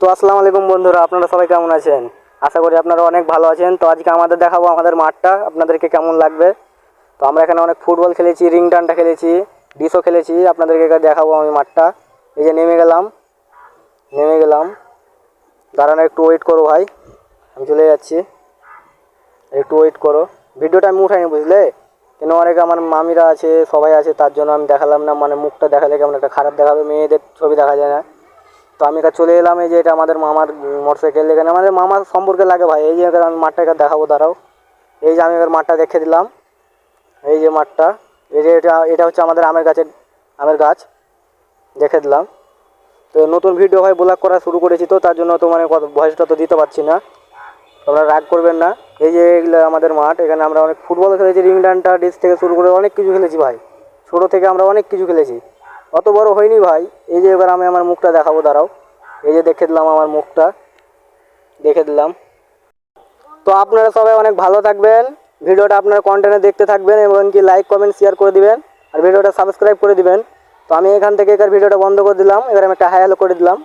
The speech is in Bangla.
তো আসসালামু আলাইকুম বন্ধুরা, আপনারা সবাই কেমন আছেন? আশা করি আপনারা অনেক ভালো আছেন। তো আজকে আমাদের দেখাবো আমাদের মাঠটা আপনাদেরকে কেমন লাগবে। তো আমরা এখানে অনেক ফুটবল খেলেছি, রিং ডান্ডা খেলেছি, ডিশও খেলেছি। আপনাদেরকে দেখাবো আমি মাঠটা। এই যে নেমে গেলাম। দাঁড়ানো, একটু ওয়েট করো ভাই, আমি চলে যাচ্ছি, একটু ওয়েট করো। ভিডিওটা আমি উঠাইনি বুঝলে, কেন অনেক আমার মামিরা আছে, সবাই আছে, তার জন্য আমি দেখালাম না। মানে মুখটা দেখালে কেমন একটা খারাপ দেখাবে, মেয়েদের ছবি দেখা যায় না। তো আমি এখানে চলে এলাম। এই যে এটা আমাদের মামার মোটরসাইকেল, এখানে আমাদের মামার সম্পর্কে লাগে ভাই। এই যে এখানে আমি মাঠটা দেখাবো, দাঁড়াও। এই যে আমি এবার মাঠটা দেখে দিলাম, এই যে মাঠটা। এই যে এটা এটা হচ্ছে আমাদের আমের গাছ দেখে দিলাম। তো নতুন ভিডিও ভাই ব্লগ করা শুরু করেছি, তো তার জন্য তো মানে ভয়েসটা তো দিতে পারছি না, তোমরা রাগ করবেন না। এই যে এগুলো আমাদের মাঠ, এখানে আমরা অনেক ফুটবল খেলেছি, রিং ডান্ডা, ডিস থেকে শুরু করে অনেক কিছু খেলেছি ভাই। ছোটো থেকে আমরা অনেক কিছু খেলেছি, অত বড় হয়নি ভাই। এই যে এবার আমি আমার মুখটা দেখাবো, দাঁড়াও। এই যে দেখে দিলাম, আমার মুখটা দেখে দিলাম। তো আপনারা সবাই অনেক ভালো থাকবেন, ভিডিওটা আপনারা কন্টিনিউ দেখতে থাকবেন এবং কি লাইক কমেন্ট শেয়ার করে দিবেন, আর ভিডিওটা সাবস্ক্রাইব করে দিবেন। তো আমি এখান থেকে ভিডিওটা বন্ধ করে দিলাম, এবার আমি একটা হাই হ্যালো করে দিলাম।